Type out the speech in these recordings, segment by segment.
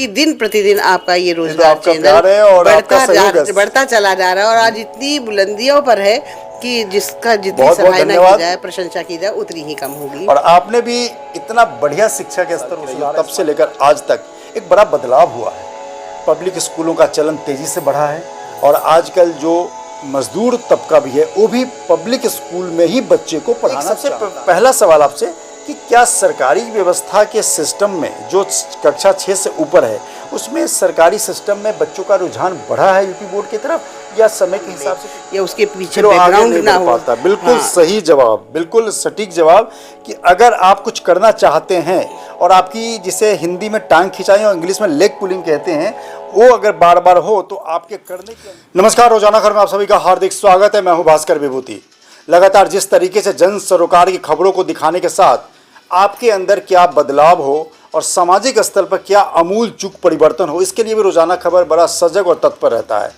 कि दिन प्रतिदिन आपका ये तो रोजगार आपका प्यार है चैनल और आपका सहयोग है। बढ़ता चला जा रहा है और आज इतनी बुलंदियों पर है कि जिसका जितनी बहुत बहुत सराहना की धन्यवाद। जाए, प्रशंसा की जाए, उतनी ही कम होगी। और आपने भी इतना बढ़िया शिक्षा के स्तर को तब से लेकर आज तक एक बड़ा बदलाव हुआ है। पब्लिक स्कूलों का चलन तेजी से बढ़ा है और आजकल जो मजदूर तबका भी है वो भी पब्लिक स्कूल में ही बच्चे को पढ़ाना। सबसे पहला सवाल आपसे कि क्या सरकारी व्यवस्था के सिस्टम में जो कक्षा 6 से ऊपर है उसमें सरकारी सिस्टम में बच्चों का रुझान बढ़ा है यूपी बोर्ड की तरफ या समय के हिसाब से या उसके पीछे आगे बैकग्राउंड नहीं ना बढ़ हो? पाता? बिल्कुल हाँ। सही जवाब, बिल्कुल सटीक जवाब कि अगर आप कुछ करना चाहते हैं और आपकी जिसे हिंदी में टांग खिंचाई और इंग्लिश में लेग पुलिंग कहते हैं वो अगर बार बार हो तो आपके करने के। नमस्कार, रोजाना खबर में आप सभी का हार्दिक स्वागत है। मैं हूं भास्कर विभूति। लगातार जिस तरीके से जन सरोकार की खबरों को दिखाने के साथ आपके अंदर क्या बदलाव हो और सामाजिक स्तर पर क्या आमूल चूक परिवर्तन हो, इसके लिए भी रोजाना खबर बड़ा सजग और तत्पर रहता है।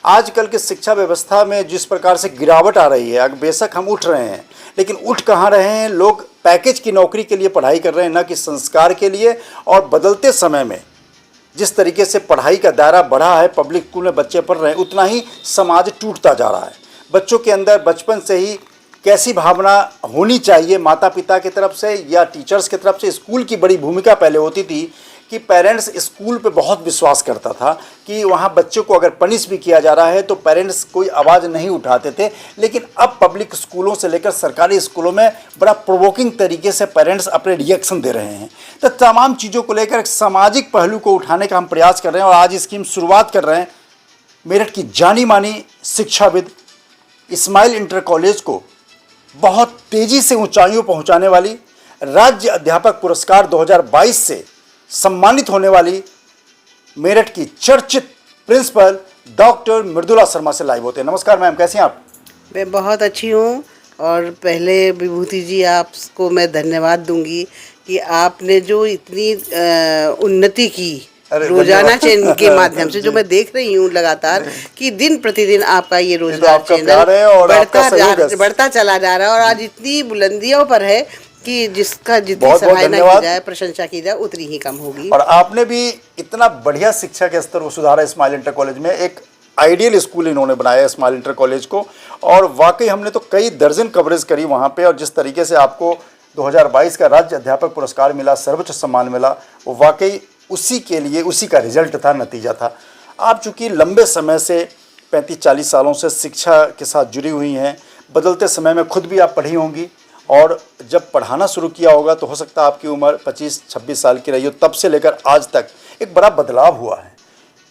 आजकल की शिक्षा व्यवस्था में जिस प्रकार से गिरावट आ रही है, अगर बेशक हम उठ रहे हैं लेकिन उठ कहाँ रहे हैं? लोग पैकेज की नौकरी के लिए पढ़ाई कर रहे हैं, न कि संस्कार के लिए। और बदलते समय में जिस तरीके से पढ़ाई का दायरा बढ़ा है, पब्लिक स्कूल में बच्चे पढ़ रहे हैं, उतना ही समाज टूटता जा रहा है। बच्चों के अंदर बचपन से ही कैसी भावना होनी चाहिए माता पिता की तरफ से या टीचर्स की तरफ से? स्कूल की बड़ी भूमिका पहले होती थी कि पेरेंट्स स्कूल पे बहुत विश्वास करता था कि वहाँ बच्चों को अगर पनिश भी किया जा रहा है तो पेरेंट्स कोई आवाज़ नहीं उठाते थे। लेकिन अब पब्लिक स्कूलों से लेकर सरकारी स्कूलों में बड़ा प्रोवोकिंग तरीके से पेरेंट्स अपने रिएक्शन दे रहे हैं। तो तमाम चीज़ों को लेकर एक सामाजिक पहलू को उठाने का हम प्रयास कर रहे हैं और आज इसकी हम शुरुआत कर रहे हैं मेरठ की जानी मानी शिक्षाविद इस्माइल इंटर कॉलेज को बहुत तेजी से ऊंचाइयों पहुंचाने वाली, राज्य अध्यापक पुरस्कार 2022 से सम्मानित होने वाली मेरठ की चर्चित प्रिंसिपल डॉक्टर मृदुला शर्मा से लाइव होते हैं। नमस्कार मैम, कैसी हैं आप? मैं बहुत अच्छी हूँ और पहले विभूति जी आपको मैं धन्यवाद दूंगी कि आपने जो इतनी उन्नति की रोजाना चैनल के माध्यम से, जो मैं देख रही हूँ लगातार कि दिन प्रतिदिन आपका ये रोजगार चैनल बढ़ता चला जा रहा है और आज इतनी बुलंदियों पर है कि जिसका जितनी सराहना की जाए, प्रशंसा की जाए, उतनी ही कम होगी। और आपने भी इतना बढ़िया शिक्षा के स्तर को सुधारा इस्माइल इंटर कॉलेज में। एक आइडियल स्कूल इन्होंने बनाया इस्माइल इंटर कॉलेज को और वाकई हमने तो कई दर्जन कवरेज करी वहाँ पे। और जिस तरीके से आपको 2022 का राज्य अध्यापक पुरस्कार मिला, सर्वोच्च सम्मान मिला, वो वाकई उसी के लिए, उसी का रिजल्ट था, नतीजा था। आप चूँकि लंबे समय से 35-40 सालों से शिक्षा के साथ जुड़ी हुई हैं, बदलते समय में खुद भी आप पढ़ी होंगी और जब पढ़ाना शुरू किया होगा तो हो सकता है आपकी उम्र 25-26 साल की रही हो। तब से लेकर आज तक एक बड़ा बदलाव हुआ है।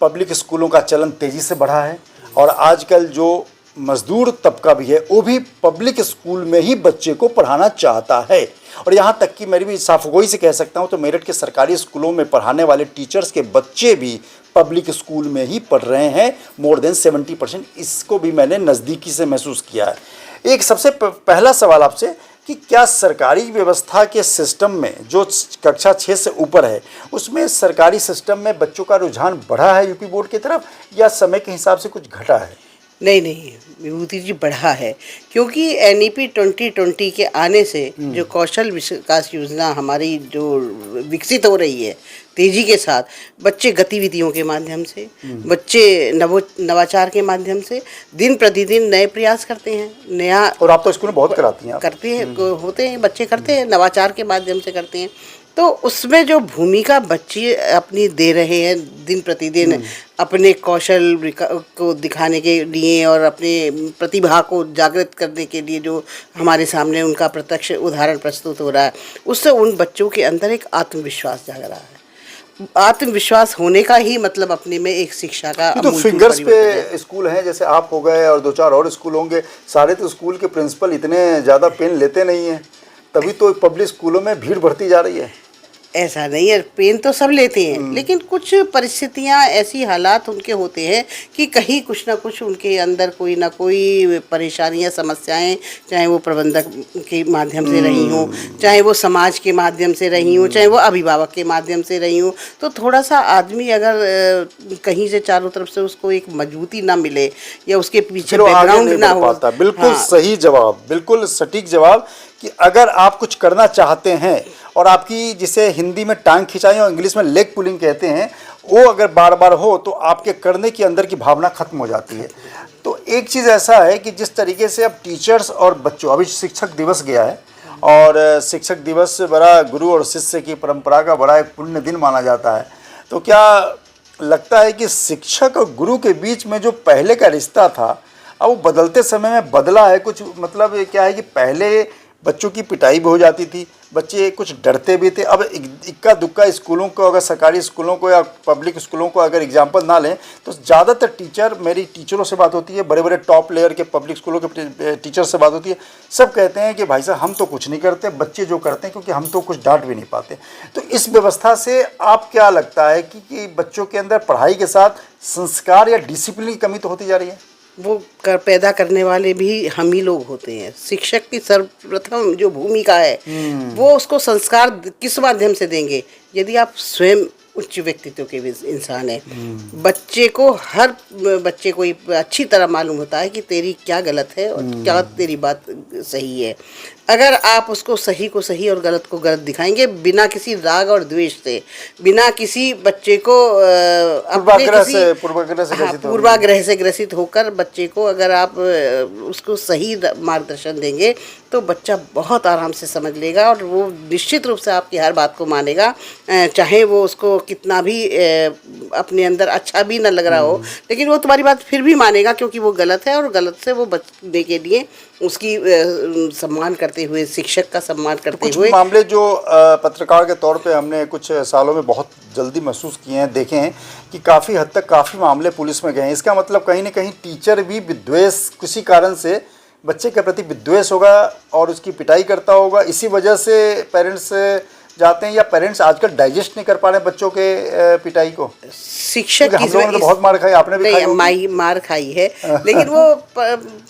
पब्लिक स्कूलों का चलन तेज़ी से बढ़ा है और आजकल जो मजदूर तबका भी है वो भी पब्लिक स्कूल में ही बच्चे को पढ़ाना चाहता है। और यहाँ तक कि मेरी भी साफगोई से कह सकता हूँ तो मेरठ के सरकारी स्कूलों में पढ़ाने वाले टीचर्स के बच्चे भी पब्लिक स्कूल में ही पढ़ रहे हैं। More than 70%। इसको भी मैंने नज़दीकी से महसूस किया है। एक सबसे पहला सवाल आपसे कि क्या सरकारी व्यवस्था के सिस्टम में जो कक्षा 6 से ऊपर है उसमें सरकारी सिस्टम में बच्चों का रुझान बढ़ा है यूपी बोर्ड की तरफ या समय के हिसाब से कुछ घटा है? नहीं, विभूति जी, बढ़ा है क्योंकि NEP 2020 के आने से जो कौशल विकास योजना हमारी जो विकसित हो रही है तेजी के साथ, बच्चे गतिविधियों के माध्यम से, बच्चे नवाचार के माध्यम से दिन प्रतिदिन नए प्रयास करते हैं, नया। और आप तो स्कूल में बहुत कराती हैं, करते हैं, होते हैं बच्चे, करते हैं, नवाचार के माध्यम से करते हैं। तो उसमें जो भूमिका बच्चे अपनी दे रहे हैं दिन प्रतिदिन अपने कौशल को दिखाने के लिए और अपने प्रतिभा को जागृत करने के लिए, जो हमारे सामने उनका प्रत्यक्ष उदाहरण प्रस्तुत हो रहा है, उससे उन बच्चों के अंदर एक आत्मविश्वास जाग रहा है। आत्मविश्वास होने का ही मतलब अपने में एक शिक्षा का तो फिंगर्स पे स्कूल हैं, जैसे आप हो गए और 2-4 और स्कूल होंगे। सारे तो स्कूल के प्रिंसिपल इतने ज़्यादा पेन लेते नहीं हैं, तभी तो पब्लिक स्कूलों में भीड़ बढ़ती जा रही है। ऐसा नहीं है, पेन तो सब लेते हैं, लेकिन कुछ परिस्थितियां, ऐसी हालात उनके होते हैं कि कहीं कुछ ना कुछ उनके अंदर कोई ना कोई परेशानियां, समस्याएं, चाहे वो प्रबंधक के माध्यम से रही हों, चाहे वो समाज के माध्यम से रही हों, चाहे वो अभिभावक के माध्यम से रही हों। तो थोड़ा सा आदमी अगर कहीं से चारों तरफ से उसको एक मजबूती ना मिले या उसके पीछे बैकग्राउंड ना हो। बिल्कुल सही जवाब, बिल्कुल सटीक जवाब कि अगर आप कुछ करना चाहते हैं और आपकी जिसे हिंदी में टांग खिंचाई और इंग्लिश में लेग पुलिंग कहते हैं वो अगर बार बार हो तो आपके करने के अंदर की भावना खत्म हो जाती है। तो एक चीज़ ऐसा है कि जिस तरीके से अब टीचर्स और बच्चों, अभी शिक्षक दिवस गया है और शिक्षक दिवस बड़ा गुरु और शिष्य की परंपरा का बड़ा एक पुण्य दिन माना जाता है। तो क्या लगता है कि शिक्षक और गुरु के बीच में जो पहले का रिश्ता था अब वो बदलते समय में बदला है कुछ? मतलब ये क्या है कि पहले बच्चों की पिटाई भी हो जाती थी, बच्चे कुछ डरते भी थे। अब इक्का दुक्का स्कूलों को, अगर सरकारी स्कूलों को या पब्लिक स्कूलों को अगर एग्जांपल ना लें तो ज़्यादातर टीचर, मेरी टीचरों से बात होती है, बड़े बड़े टॉप लेयर के पब्लिक स्कूलों के टीचर से बात होती है, सब कहते हैं कि भाई साहब हम तो कुछ नहीं करते, बच्चे जो करते हैं, क्योंकि हम तो कुछ डांट भी नहीं पाते। तो इस व्यवस्था से आप क्या लगता है कि बच्चों के अंदर पढ़ाई के साथ संस्कार या डिसिप्लिन की कमी तो होती जा रही है? वो पैदा करने वाले भी हम ही लोग होते हैं। शिक्षक की सर्वप्रथम जो भूमिका है वो उसको संस्कार किस माध्यम से देंगे? यदि आप स्वयं उच्च व्यक्तित्व के इंसान है, बच्चे को, हर बच्चे को अच्छी तरह मालूम होता है कि तेरी क्या गलत है और क्या तेरी बात सही है। अगर आप उसको सही को सही और गलत को गलत दिखाएंगे बिना किसी राग और द्वेष से, बिना किसी बच्चे को पूर्वाग्रह से ग्रसित होकर बच्चे को अगर आप उसको सही मार्गदर्शन देंगे तो बच्चा बहुत आराम से समझ लेगा और वो निश्चित रूप से आपकी हर बात को मानेगा, चाहे वो उसको कितना भी अपने अंदर अच्छा भी न लग रहा हो, लेकिन वो तुम्हारी बात फिर भी मानेगा क्योंकि वो गलत है और गलत से वो बचने के लिए उसकी सम्मान करते हुए, शिक्षक का सम्मान करते हुए। मामले जो पत्रकार के तौर पे हमने कुछ सालों में बहुत जल्दी महसूस किए हैं, देखे हैं कि काफ़ी हद तक काफ़ी मामले पुलिस में गए हैं। इसका मतलब कहीं ना कहीं टीचर भी विद्वेष, किसी कारण से बच्चे के प्रति विद्वेष होगा और उसकी पिटाई करता होगा, इसी वजह से पेरेंट्स जाते हैं, या पेरेंट्स आजकल डाइजेस्ट नहीं कर पा रहे हैं बच्चों के पिटाई को। शिक्षक हम लोगों ने तो बहुत मार खाई, आपने भी खाई मार खाई है, लेकिन वो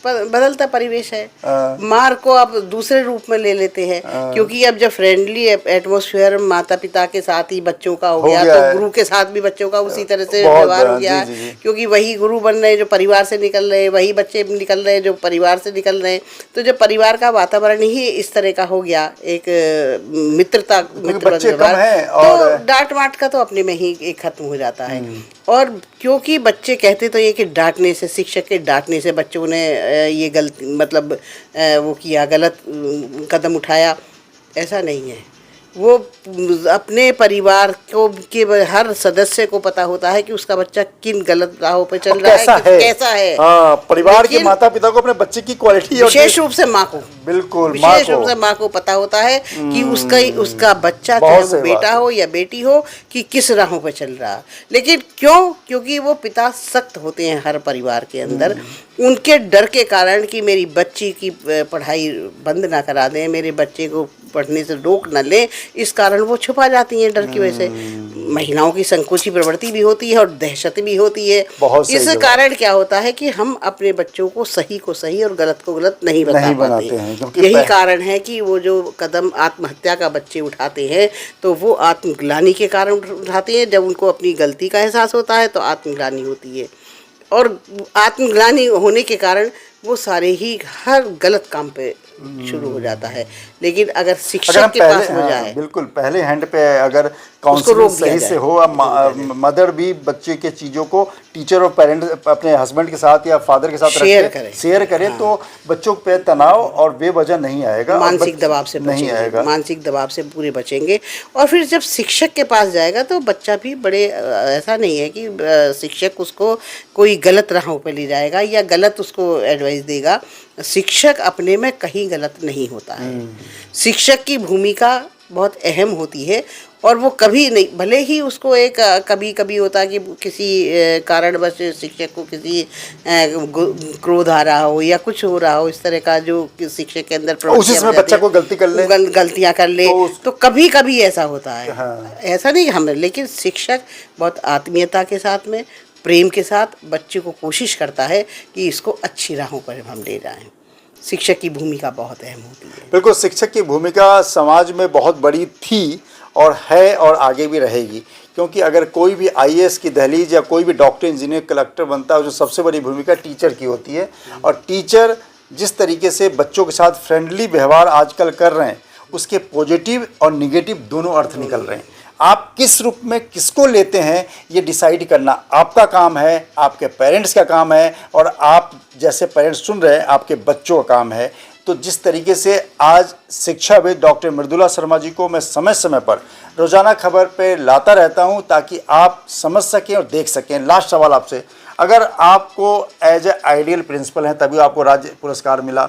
बदलता परिवेश है। मार को आप दूसरे रूप में ले लेते हैं, क्योंकि अब जब फ्रेंडली एटमॉस्फेयर माता पिता के साथ ही बच्चों का हो गया तो गुरु के साथ भी बच्चों का उसी तरह से व्यवहार हो गया है, क्योंकि वही गुरु बन रहे हैं जो परिवार से निकल रहे हैं, वही बच्चे निकल रहे हैं जो परिवार से निकल रहे हैं। तो जब परिवार का वातावरण ही इस तरह का हो गया, एक मित्रता तो डांट माट का तो अपने में ही एक खत्म हो जाता है। और क्योंकि बच्चे कहते तो ये कि डांटने से, शिक्षक के डांटने से बच्चों ने ये गलती, मतलब वो किया, गलत कदम उठाया, ऐसा नहीं है। वो अपने परिवार को के हर सदस्य को पता होता है कि उसका बच्चा किन गलत राहों पे चल रहा है, कैसा है। परिवार के माता पिता को अपने बच्चे की क्वालिटी, विशेष रूप से माँ को, बिल्कुल विशेष रूप से माँ को पता होता है कि उसका बच्चा, चाहे वो बेटा हो या बेटी हो, कि किस राहों पे चल रहा। लेकिन क्यों? क्योंकि वो पिता सख्त होते हैं हर परिवार के अंदर, उनके डर के कारण कि मेरी बच्ची की पढ़ाई बंद ना करा दें, मेरे बच्चे को पढ़ने से रोक न ले, इस कारण वो छुपा जाती हैं डर की वजह से। महिलाओं की संकोची प्रवृत्ति भी होती है और दहशत भी होती है। इस कारण क्या होता है कि हम अपने बच्चों को सही को सही और गलत को गलत नहीं बता पाते हैं। यही कारण है कि वो जो कदम आत्महत्या का बच्चे उठाते हैं तो वो आत्मग्लानि के कारण उठाते हैं। जब उनको अपनी गलती का एहसास होता है तो आत्मग्लानि होती है, और आत्मग्लानि होने के कारण वो सारे ही हर गलत काम पे शुरू हो जाता है। लेकिन अगर शिक्षक के पास हो जाए, बिल्कुल पहले हैंड पे अगर काउंसलिंग सही से हो, मदर भी बच्चे के चीज़ों को टीचर और पेरेंट अपने हस्बैंड के साथ या फादर के साथ शेयर करें तो बच्चों पे तनाव और बेवजह नहीं आएगा, मानसिक दबाव से नहीं आएगा, मानसिक दबाव से पूरे बचेंगे। और फिर जब शिक्षक के पास जाएगा तो बच्चा भी बड़े, ऐसा नहीं है कि शिक्षक उसको कोई गलत राहों पे ले जाएगा या गलत उसको एडवाइस देगा। शिक्षक अपने में कहीं गलत नहीं होता है। शिक्षक की भूमिका बहुत अहम होती है और वो कभी नहीं, भले ही उसको एक कभी कभी होता है कि किसी कारणवश शिक्षक को किसी क्रोध आ रहा हो या कुछ हो रहा हो, इस तरह का जो शिक्षक के अंदर बच्चा को गलतियाँ कर ले तो कभी कभी ऐसा होता है। ऐसा नहीं हम, लेकिन शिक्षक बहुत आत्मीयता के साथ में, प्रेम के साथ बच्चे को कोशिश करता है कि इसको अच्छी राहों पर हम ले जाएं। शिक्षक की भूमिका बहुत अहम होती है। बिल्कुल, शिक्षक की भूमिका समाज में बहुत बड़ी थी और है और आगे भी रहेगी, क्योंकि अगर कोई भी आईएएस की दहलीज या कोई भी डॉक्टर, इंजीनियर, कलेक्टर बनता है, जो सबसे बड़ी भूमिका टीचर की होती है। और टीचर जिस तरीके से बच्चों के साथ फ्रेंडली व्यवहार आजकल कर रहे हैं, उसके पॉजिटिव और निगेटिव दोनों अर्थ निकल रहे हैं। आप किस रूप में किसको लेते हैं ये डिसाइड करना आपका काम है, आपके पेरेंट्स का काम है, और आप जैसे पेरेंट्स सुन रहे हैं आपके बच्चों का काम है। तो जिस तरीके से आज शिक्षाविद डॉक्टर मृदुला शर्मा जी को मैं समय समय पर रोज़ाना खबर पे लाता रहता हूं ताकि आप समझ सकें और देख सकें। लास्ट सवाल आपसे, अगर आपको एज ए आइडियल प्रिंसिपल हैं तभी आपको राज्य पुरस्कार मिला,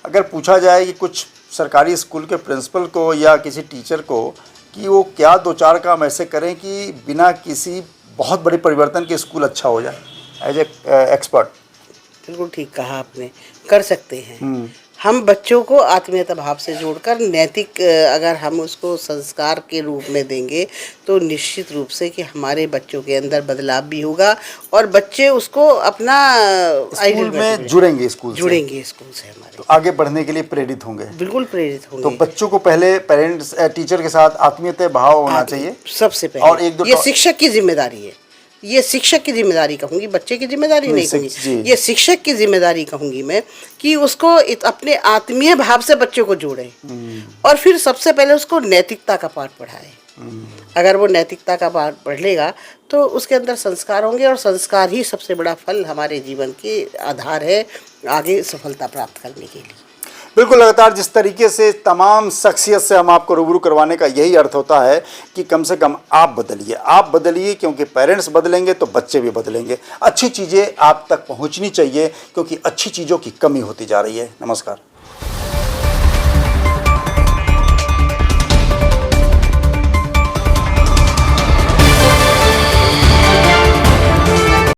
अगर पूछा जाए कि कुछ सरकारी स्कूल के प्रिंसिपल को या किसी टीचर को कि वो क्या 2-4 काम ऐसे करें कि बिना किसी बहुत बड़े परिवर्तन के स्कूल अच्छा हो जाए, एज ए एक्सपर्ट? बिल्कुल ठीक कहा आपने, कर सकते हैं। हम बच्चों को आत्मीयता भाव से जोड़कर नैतिक अगर हम उसको संस्कार के रूप में देंगे तो निश्चित रूप से कि हमारे बच्चों के अंदर बदलाव भी होगा और बच्चे उसको अपना स्कूल में जुड़ेंगे, स्कूल से हमारे तो आगे बढ़ने के लिए प्रेरित होंगे। बिल्कुल प्रेरित होंगे। तो बच्चों को पहले पेरेंट्स टीचर के साथ आत्मीयता भाव होना चाहिए सबसे पहले, और एक दो ये शिक्षक की जिम्मेदारी है। ये शिक्षक की जिम्मेदारी कहूँगी, बच्चे की जिम्मेदारी नहीं कहूँगी, ये शिक्षक की जिम्मेदारी कहूँगी मैं कि उसको अपने आत्मीय भाव से बच्चों को जोड़े और फिर सबसे पहले उसको नैतिकता का पाठ पढ़ाए। अगर वो नैतिकता का पाठ पढ़ लेगा तो उसके अंदर संस्कार होंगे और संस्कार ही सबसे बड़ा फल हमारे जीवन के आधार है आगे सफलता प्राप्त करने के लिए। बिल्कुल, लगातार जिस तरीके से तमाम शख्सियत से हम आपको रूबरू करवाने का यही अर्थ होता है कि कम से कम आप बदलिए, क्योंकि पेरेंट्स बदलेंगे तो बच्चे भी बदलेंगे। अच्छी चीज़ें आप तक पहुंचनी चाहिए क्योंकि अच्छी चीज़ों की कमी होती जा रही है। नमस्कार।